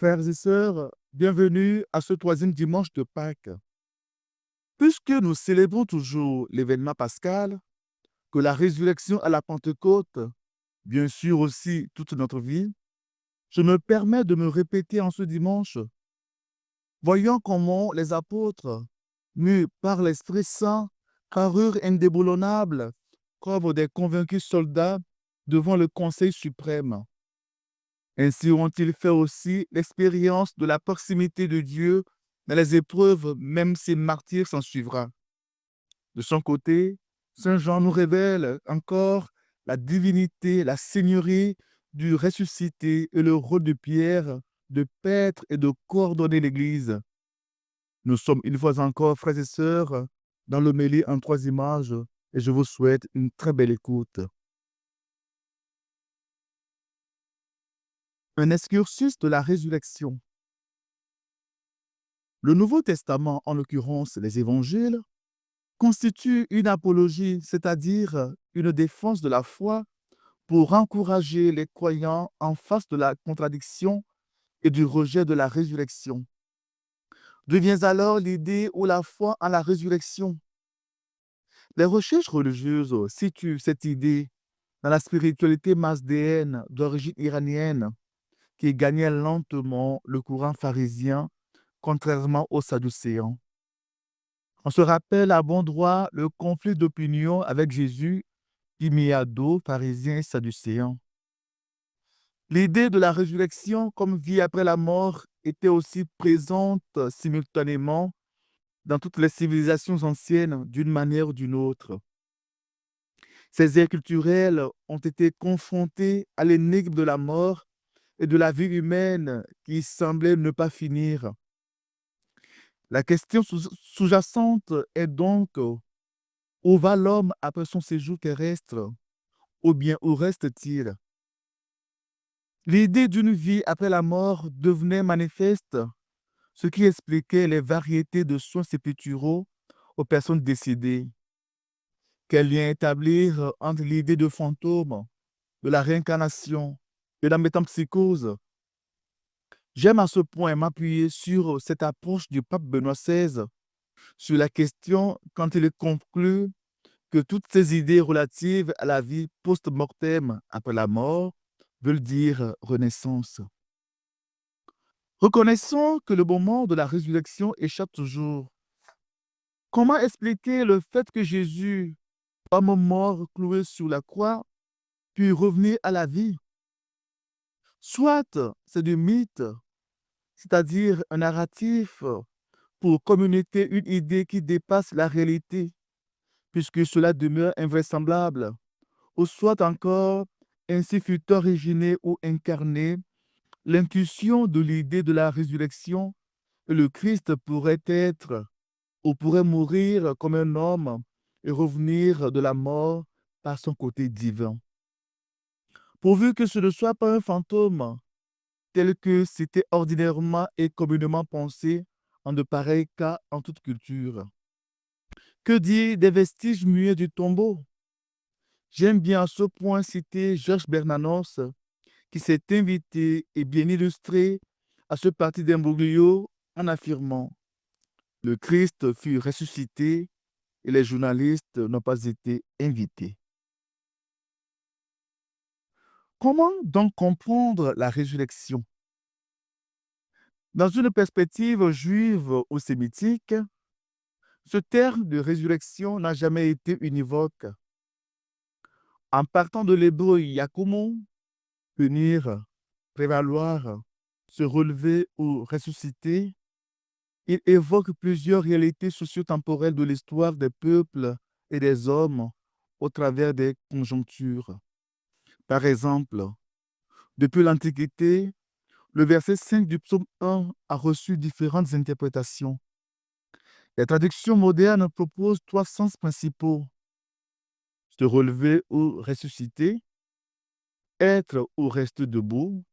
Frères et sœurs, bienvenue à ce troisième dimanche de Pâques. Puisque nous célébrons toujours l'événement pascal, que la résurrection à la Pentecôte, bien sûr aussi toute notre vie, je me permets de me répéter en ce dimanche, voyant comment les apôtres, mus par l'Esprit Saint, parurent indéboulonnables comme des convaincus soldats devant le Conseil suprême. Ainsi ont-ils fait aussi l'expérience de la proximité de Dieu dans les épreuves, même si martyr s'en suivra. De son côté, Saint Jean nous révèle encore la divinité, la seigneurie du ressuscité et le rôle de Pierre de paître et de coordonner l'Église. Nous sommes une fois encore, frères et sœurs, dans l'homélie en trois images et je vous souhaite une très belle écoute. Un excursus de la résurrection. Le Nouveau Testament, en l'occurrence les évangiles, constitue une apologie, c'est-à-dire une défense de la foi pour encourager les croyants en face de la contradiction et du rejet de la résurrection. Devient alors l'idée ou la foi en la résurrection. Les recherches religieuses situent cette idée dans la spiritualité masdéenne d'origine iranienne qui gagnait lentement le courant pharisien, contrairement aux sadducéens. On se rappelle à bon droit le conflit d'opinion avec Jésus qui mit à dos pharisiens et sadducéens. L'idée de la résurrection comme vie après la mort était aussi présente simultanément dans toutes les civilisations anciennes d'une manière ou d'une autre. Ces aires culturelles ont été confrontées à l'énigme de la mort et de la vie humaine qui semblait ne pas finir. La question sous-jacente est donc où va l'homme après son séjour terrestre? Ou bien où reste-t-il? L'idée d'une vie après la mort devenait manifeste, ce qui expliquait les variétés de soins sépulturaux aux personnes décédées. Quel lien établir entre l'idée de fantôme, de la réincarnation et la métempsychose? J'aime à ce point m'appuyer sur cette approche du pape Benoît XVI sur la question quand il conclut que toutes ces idées relatives à la vie post-mortem après la mort veulent dire renaissance. Reconnaissons que le moment de la résurrection échappe toujours. Comment expliquer le fait que Jésus, homme mort cloué sur la croix, puis revenir à la vie? Soit c'est du mythe, c'est-à-dire un narratif pour communiquer une idée qui dépasse la réalité, puisque cela demeure invraisemblable, ou soit encore, ainsi fut originée ou incarnée l'intuition de l'idée de la résurrection, et le Christ pourrait être ou pourrait mourir comme un homme et revenir de la mort par son côté divin. Pourvu que ce ne soit pas un fantôme, tel que c'était ordinairement et communément pensé en de pareils cas en toute culture. Que dire des vestiges muets du tombeau? J'aime bien à ce point citer Georges Bernanos, qui s'est invité et bien illustré à ce parti d'imbroglio en affirmant: le Christ fut ressuscité et les journalistes n'ont pas été invités. Comment donc comprendre la résurrection? Dans une perspective juive ou sémitique, ce terme de résurrection n'a jamais été univoque. En partant de l'hébreu yakumon, venir, prévaloir, se relever ou ressusciter, il évoque plusieurs réalités socio-temporelles de l'histoire des peuples et des hommes au travers des conjonctures. Par exemple, depuis l'Antiquité, le verset 5 du psaume 1 a reçu différentes interprétations. Les traductions modernes proposent trois sens principaux: se relever ou ressusciter, être ou rester debout,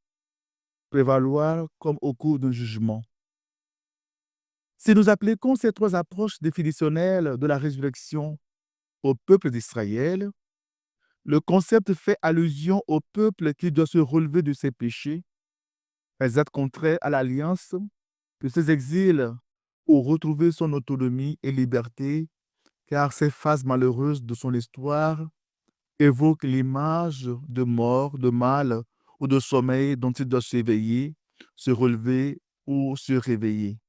prévaloir comme au cours d'un jugement. Si nous appliquons ces trois approches définitionnelles de la résurrection au peuple d'Israël, le concept fait allusion au peuple qui doit se relever de ses péchés, exact contraire à l'alliance, que ces exils ont retrouvé son autonomie et liberté, car ces phases malheureuses de son histoire évoquent l'image de mort, de mal ou de sommeil dont il doit s'éveiller, se relever ou se réveiller.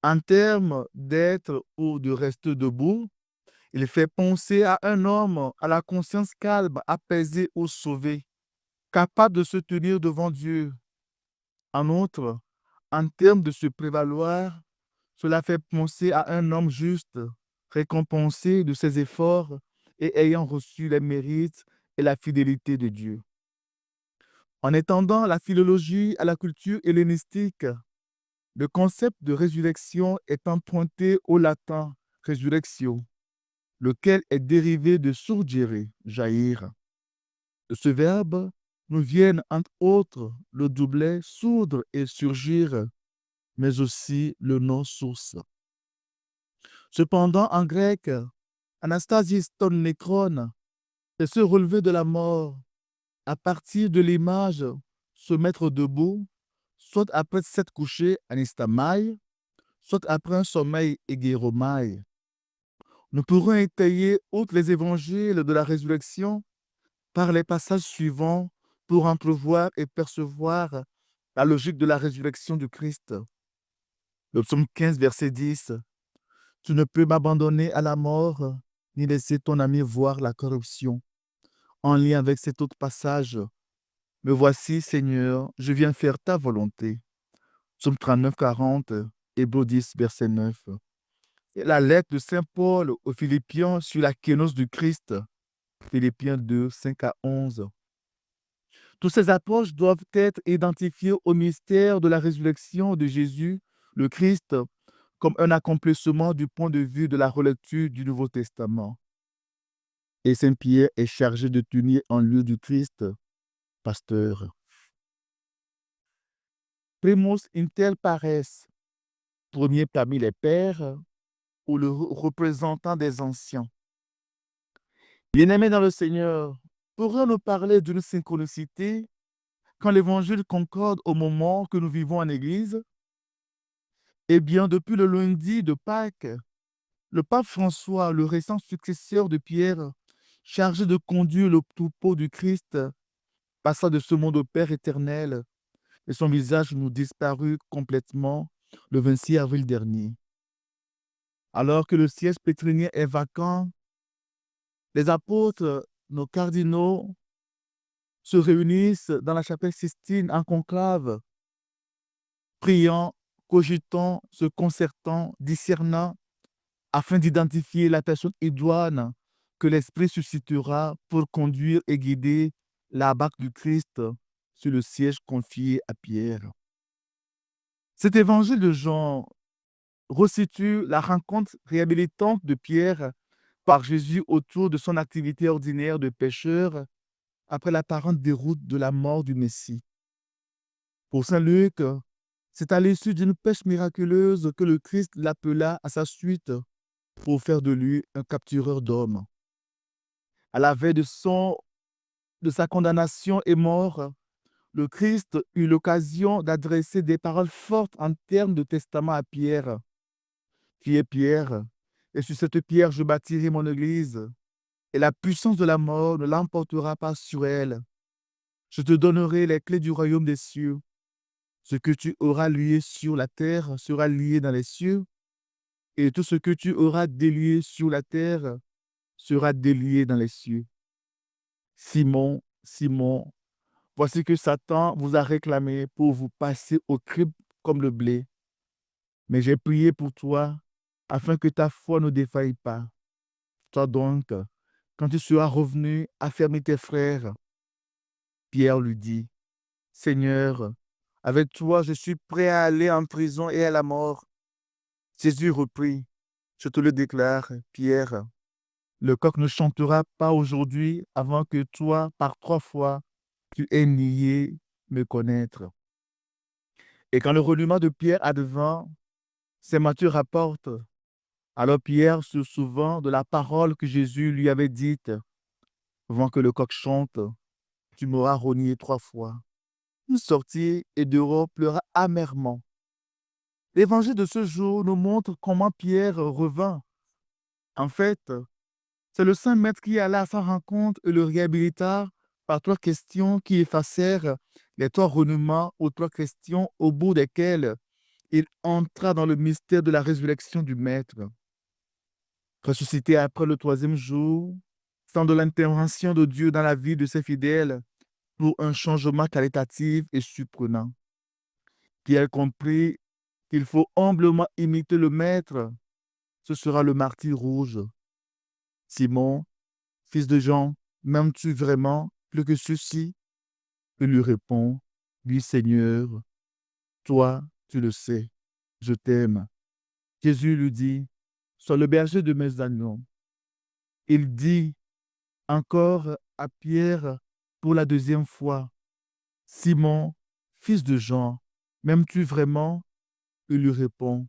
En termes d'être ou de rester debout, il fait penser à un homme à la conscience calme, apaisée ou sauvée, capable de se tenir devant Dieu. En outre, en termes de se prévaloir, cela fait penser à un homme juste, récompensé de ses efforts et ayant reçu les mérites et la fidélité de Dieu. En étendant la philologie à la culture hellénistique, le concept de résurrection est emprunté au latin resurrectio, lequel est dérivé de surgere, jaillir. De ce verbe nous viennent entre autres le doublet sourdre et surgir, mais aussi le nom source. Cependant, en grec, Anastasis ton nécron, c'est se relever de la mort à partir de l'image, se mettre debout, soit après s'être couché, anistamai, soit après un sommeil, egéromai. Nous pourrons étayer, outre les évangiles de la résurrection, par les passages suivants pour entrevoir et percevoir la logique de la résurrection du Christ. Le psaume 15, verset 10. Tu ne peux m'abandonner à la mort, ni laisser ton ami voir la corruption. En lien avec cet autre passage, me voici, Seigneur, je viens faire ta volonté. Psaume 39, 40, Hébreux 10, verset 9. Et la lettre de Saint Paul aux Philippiens sur la kénose du Christ, Philippiens 2, 5 à 11. Toutes ces approches doivent être identifiées au mystère de la résurrection de Jésus, le Christ, comme un accomplissement du point de vue de la relecture du Nouveau Testament. Et Saint Pierre est chargé de tenir en lieu du Christ, pasteur. Primus inter pares, premier parmi les pères, ou le représentant des anciens. Bien-aimés dans le Seigneur, pourrions-nous parler d'une synchronicité quand l'Évangile concorde au moment que nous vivons en Église? Eh bien, depuis le lundi de Pâques, le pape François, le récent successeur de Pierre, chargé de conduire le troupeau du Christ, passa de ce monde au Père éternel et son visage nous disparut complètement le 26 avril dernier. Alors que le siège pétrinien est vacant, les apôtres, nos cardinaux, se réunissent dans la chapelle Sistine en conclave, priant, cogitant, se concertant, discernant, afin d'identifier la personne idoine que l'Esprit suscitera pour conduire et guider la barque du Christ sur le siège confié à Pierre. Cet évangile de Jean resitue la rencontre réhabilitante de Pierre par Jésus autour de son activité ordinaire de pêcheur après l'apparente déroute de la mort du Messie. Pour saint Luc, c'est à l'issue d'une pêche miraculeuse que le Christ l'appela à sa suite pour faire de lui un captureur d'hommes. À la veille de sa condamnation et mort, le Christ eut l'occasion d'adresser des paroles fortes en termes de testament à Pierre. Qui est Pierre? Et sur cette pierre, je bâtirai mon église, et la puissance de la mort ne l'emportera pas sur elle. Je te donnerai les clés du royaume des cieux. Ce que tu auras lié sur la terre sera lié dans les cieux, et tout ce que tu auras délié sur la terre sera délié dans les cieux. Simon, Simon, voici que Satan vous a réclamé pour vous passer au crible comme le blé. Mais j'ai prié pour toi, afin que ta foi ne défaille pas. Toi donc, quand tu seras revenu, affermis tes frères. Pierre lui dit, Seigneur, avec toi, je suis prêt à aller en prison et à la mort. Jésus reprit, je te le déclare, Pierre, le coq ne chantera pas aujourd'hui avant que toi, par 3 fois, tu aies nié me connaître. Et quand le reniement de Pierre advint, Saint Matthieu rapporte, alors Pierre se souvint de la parole que Jésus lui avait dite, avant que le coq chante, tu m'auras renié 3 fois. sortit et dehors pleura amèrement. L'évangile de ce jour nous montre comment Pierre revint. En fait, c'est le Saint Maître qui alla à sa rencontre et le réhabilita par 3 questions qui effacèrent les 3 reniements aux 3 questions au bout desquelles il entra dans le mystère de la résurrection du Maître. Ressuscité après le 3e jour, sans de l'intervention de Dieu dans la vie de ses fidèles pour un changement qualitatif et surprenant. Pierre comprit qu'il faut humblement imiter le Maître. Ce sera le martyr rouge. Simon, fils de Jean, m'aimes-tu vraiment plus que ceci? Il lui répond, oui Seigneur, toi tu le sais, je t'aime. Jésus lui dit, sois le berger de mes agneaux. Il dit encore à Pierre pour la 2e fois, Simon, fils de Jean, m'aimes-tu vraiment? Il lui répond,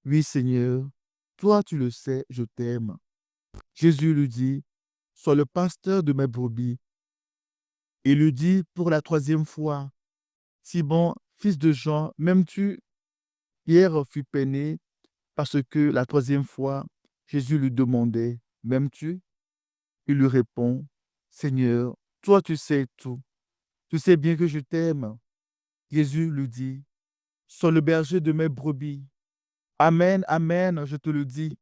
oui Seigneur, toi tu le sais, je t'aime. Jésus lui dit, sois le pasteur de mes brebis. Il lui dit pour la 3e fois, Simon, fils de Jean, m'aimes-tu? Pierre fut peiné parce que la 3e fois, Jésus lui demandait, m'aimes-tu? Il lui répond, Seigneur, toi tu sais tout. Tu sais bien que je t'aime. Jésus lui dit, sois le berger de mes brebis. Amen, amen, je te le dis.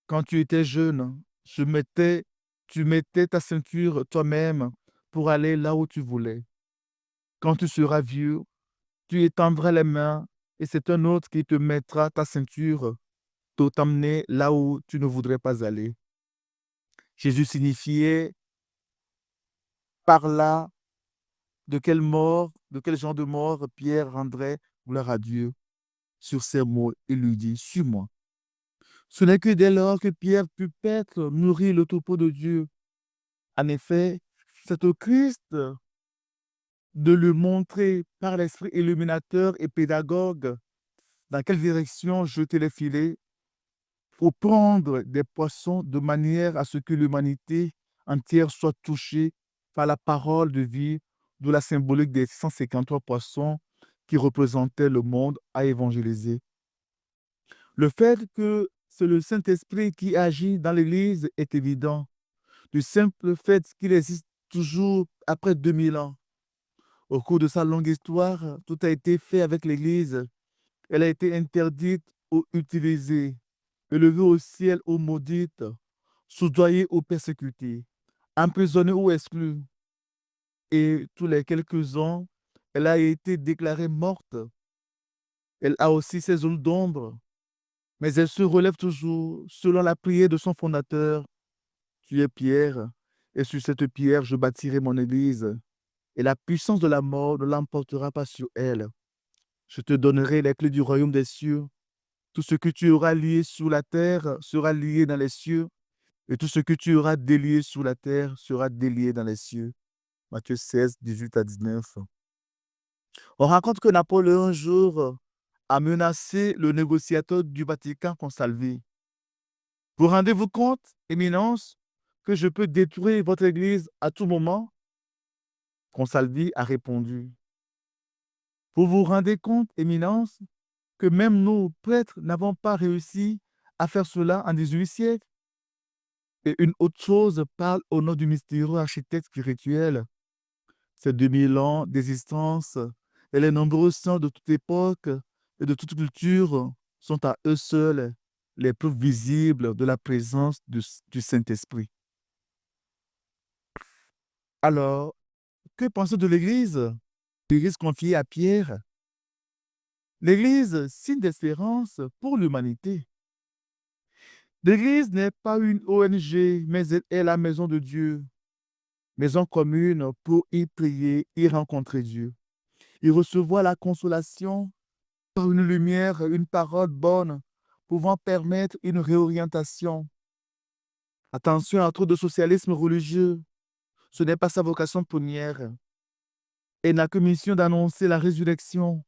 Quand tu étais jeune, tu mettais ta ceinture toi-même pour aller là où tu voulais. Quand tu seras vieux, tu étendras les mains et c'est un autre qui te mettra ta ceinture pour t'emmener là où tu ne voudrais pas aller. Jésus signifiait par là de quel genre de mort Pierre rendrait gloire à Dieu. Sur ces mots, il lui dit, suis-moi. Ce n'est que dès lors que Pierre put paître, nourrir le troupeau de Dieu. En effet, c'est au Christ de lui montrer par l'esprit illuminateur et pédagogue dans quelle direction jeter les filets pour prendre des poissons de manière à ce que l'humanité entière soit touchée par la parole de vie, d'où la symbolique des 153 poissons qui représentaient le monde à évangéliser. Le fait que c'est le Saint-Esprit qui agit dans l'Église est évident, du simple fait qu'il existe toujours après 2000 ans. Au cours de sa longue histoire, tout a été fait avec l'Église. Elle a été interdite ou utilisée, élevée au ciel ou maudite, soudoyée ou persécutée, emprisonnée ou exclue. Et tous les quelques ans, elle a été déclarée morte. Elle a aussi ses zones d'ombre, mais elle se relève toujours selon la prière de son fondateur. Tu es pierre, et sur cette pierre je bâtirai mon église, et la puissance de la mort ne l'emportera pas sur elle. Je te donnerai les clés du royaume des cieux. Tout ce que tu auras lié sur la terre sera lié dans les cieux, et tout ce que tu auras délié sur la terre sera délié dans les cieux. Matthieu 16, 18 à 19. On raconte que Napoléon un jour a menacé le négociateur du Vatican Consalvi. Vous rendez-vous compte, Éminence, que je peux détruire votre église à tout moment? Consalvi a répondu, vous vous rendez compte, Éminence, que même nous, prêtres, n'avons pas réussi à faire cela en 18 siècles? Et une autre chose parle au nom du mystérieux architecte spirituel. Ces 2000 ans d'existence et les nombreux saints de toute époque et de toute culture sont à eux seuls les preuves visibles de la présence du Saint-Esprit. Alors, que penser de l'Église? L'Église confiée à Pierre. L'Église, signe d'espérance pour l'humanité. L'Église n'est pas une ONG, mais elle est la maison de Dieu, maison commune pour y prier, y rencontrer Dieu, y recevoir la consolation par une lumière, une parole bonne, pouvant permettre une réorientation. Attention à trop de socialisme religieux, ce n'est pas sa vocation première. Elle n'a que mission d'annoncer la résurrection,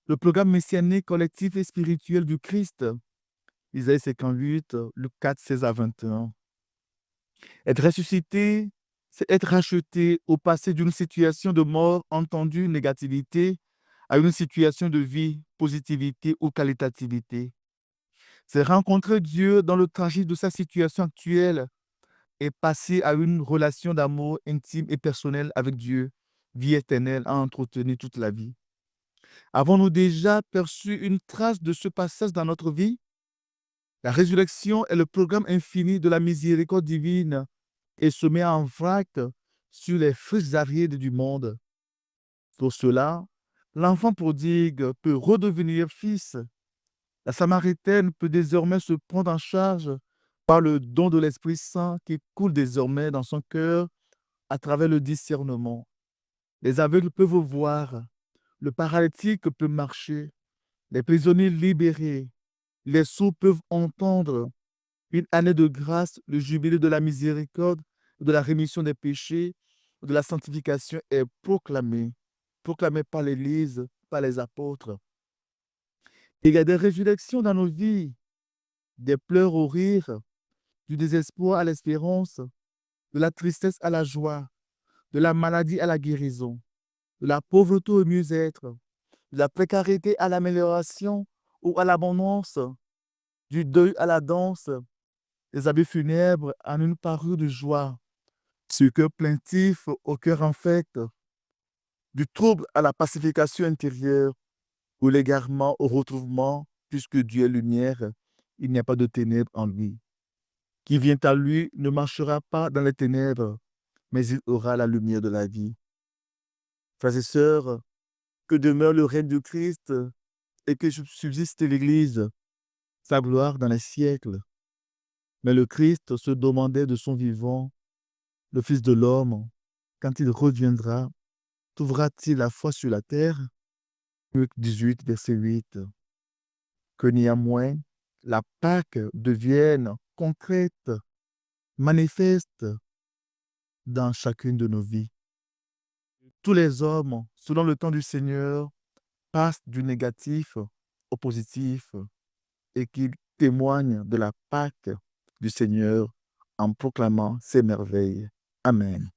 le programme messianique collectif et spirituel du Christ. Isaïe 58, Luc 4, 16 à 21. Être ressuscité, c'est être racheté ou passer d'une situation de mort entendue, négativité, à une situation de vie, positivité ou qualitativité. C'est rencontrer Dieu dans le tragique de sa situation actuelle et passer à une relation d'amour intime et personnelle avec Dieu, vie éternelle à entretenir toute la vie. Avons-nous déjà perçu une trace de ce passage dans notre vie? La résurrection est le programme infini de la miséricorde divine et se met en vrac sur les friches arides du monde. Pour cela, l'enfant prodigue peut redevenir fils. La Samaritaine peut désormais se prendre en charge par le don de l'Esprit Saint qui coule désormais dans son cœur à travers le discernement. Les aveugles peuvent voir, le paralytique peut marcher, les prisonniers libérés, les sourds peuvent entendre. Une année de grâce, le jubilé de la miséricorde, de la rémission des péchés, de la sanctification est proclamé par l'Église, par les apôtres. Il y a des résurrections dans nos vies, des pleurs au rire, du désespoir à l'espérance, de la tristesse à la joie, de la maladie à la guérison, de la pauvreté au mieux-être, de la précarité à l'amélioration ou à l'abondance, du deuil à la danse, des habits funèbres en une parure de joie, du cœur plaintif au cœur en fête, du trouble à la pacification intérieure, ou l'égarement au retrouvement, puisque Dieu est lumière, il n'y a pas de ténèbres en lui. Qui vient à lui ne marchera pas dans les ténèbres, mais il aura la lumière de la vie. Frères et sœurs, que demeure le règne du Christ et que subsiste l'Église, sa gloire dans les siècles. Mais le Christ se demandait de son vivant, le Fils de l'homme, quand il reviendra, trouvera-t-il la foi sur la terre? Luc 18, verset 8. Que néanmoins, la Pâque devienne concrète, manifeste dans chacune de nos vies. Tous les hommes, selon le temps du Seigneur, passent du négatif au positif et qu'ils témoignent de la Pâque du Seigneur en proclamant ses merveilles. Amen.